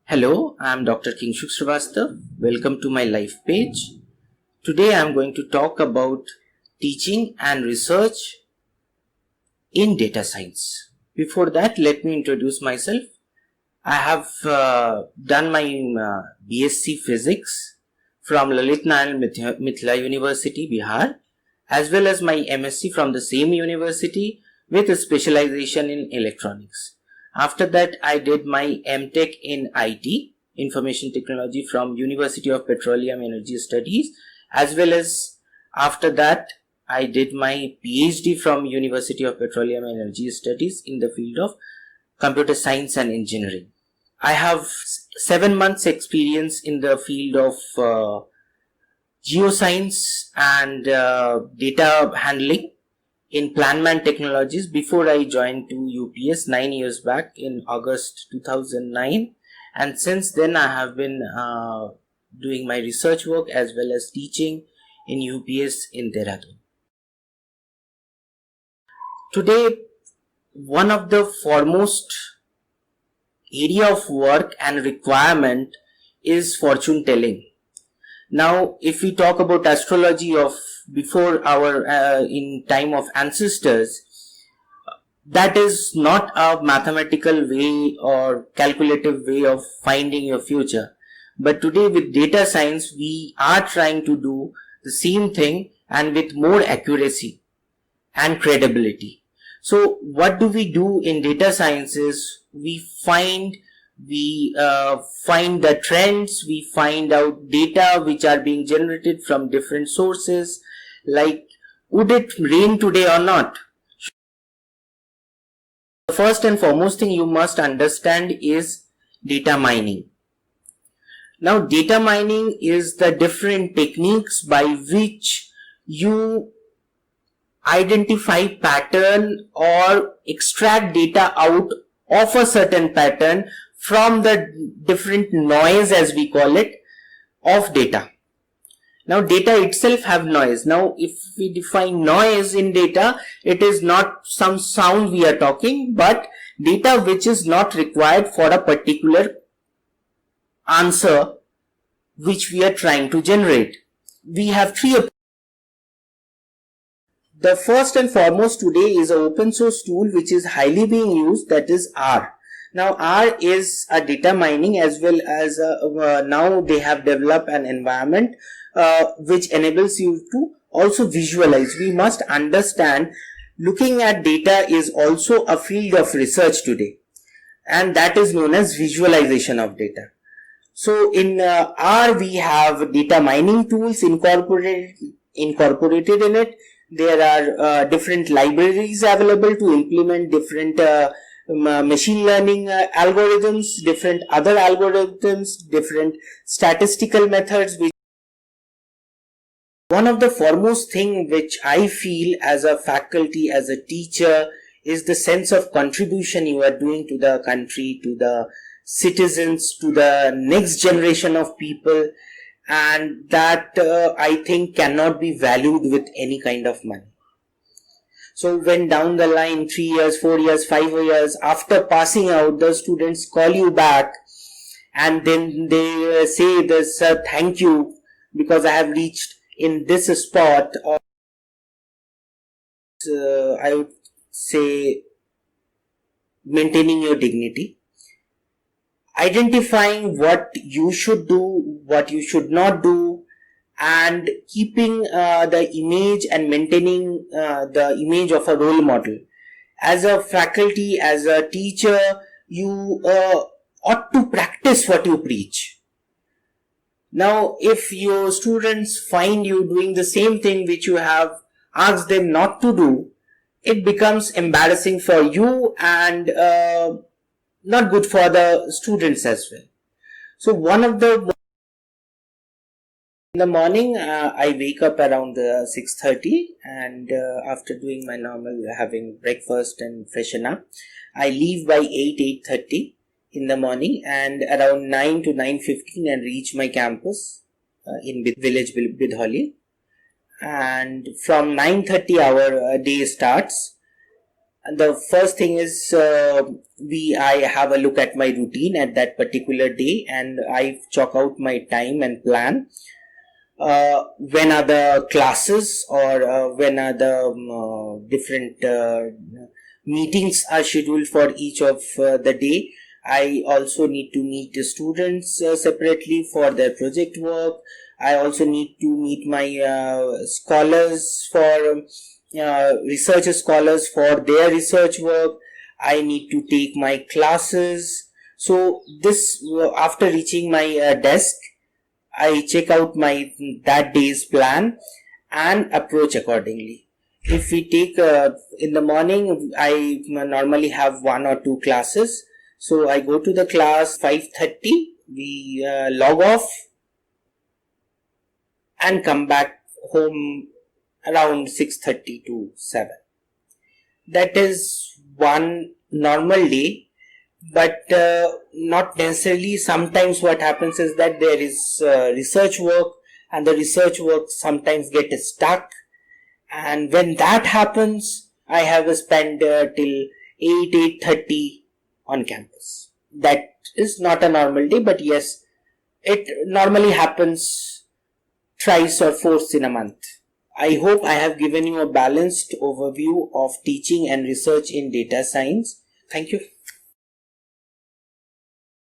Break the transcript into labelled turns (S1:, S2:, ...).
S1: Hello, I am Dr. Kingshuk Srivastava. Welcome to my LifePage. Today I am going to talk about teaching and research in data science. Before that, let me introduce myself. I have done my BSc Physics from Lalit Mithila University, Bihar, as well as my MSc from the same university with a specialization in electronics. After that, I did my MTech in IT, Information Technology from University of Petroleum Energy Studies, as well as after that, I did my PhD from University of Petroleum Energy Studies in the field of Computer Science and Engineering. I have 7 months experience in the field of geoscience and data handling in Planman Technologies before I joined to UPES 9 years back in August 2009, and since then I have been doing my research work as well as teaching in UPES in Dehradun. Today, one of the foremost area of work and requirement is fortune telling. Now, if we talk about astrology of before our in time of ancestors, that is not a mathematical way or calculative way of finding your future. But today with data science, we are trying to do the same thing and with more accuracy and credibility. So what do we do in data sciences? We find the trends, we find out data which are being generated from different sources, like would it rain today or not? The first and foremost thing you must understand is data mining. Now, data mining is the different techniques by which you identify pattern or extract data out of a certain pattern from the different noise, as we call it, of data. Now, data itself have noise. Now, if we define noise in data, it is not some sound we are talking, but data which is not required for a particular answer which we are trying to generate. We have three. The first and foremost today is an open source tool which is highly being used, that is R. Now, R is a data mining as well as now they have developed an environment which enables you to also visualize. We must understand looking at data is also a field of research today, and that is known as visualization of data. So in R we have data mining tools incorporated in it. There are different libraries available to implement different machine learning algorithms, different other algorithms, different statistical methods. One of the foremost thing which I feel as a faculty, as a teacher, is the sense of contribution you are doing to the country, to the citizens, to the next generation of people, and that I think cannot be valued with any kind of money. So when down the line 3 years, 4 years, 5 years after passing out, the students call you back and then they say this, thank you because I have reached in this spot, or I would say maintaining your dignity, identifying what you should do, what you should not do, and keeping the image and maintaining the image of a role model. As a faculty, as a teacher, you ought to practice what you preach. Now, if your students find you doing the same thing which you have asked them not to do, it becomes embarrassing for you and not good for the students as well. So in the morning, I wake up around 6:30, and after doing my normal having breakfast and freshen up, I leave by 8:30 in the morning, and around 9 to 9:15 and reach my campus in village Bidholi. And from 9:30 our day starts. The first thing is I have a look at my routine at that particular day, and I chalk out my time and plan. When are the classes, or when are the different meetings are scheduled for each of the day. I also need to meet the students separately for their project work. I also need to meet my scholars for research scholars for their research work. I need to take my classes. So this, after reaching my desk, I check out my that day's plan and approach accordingly. If we take in the morning, I normally have one or two classes. So I go to the class 5:30. We log off and come back home around 6:30 to 7. That is one normal day. But not necessarily. Sometimes what happens is that there is research work, and the research work sometimes get stuck, and when that happens, I have to spend till 8:30 on campus. That is not a normal day, but yes, it normally happens thrice or fourth in a month. I hope I have given you a balanced overview of teaching and research in data science. Thank you.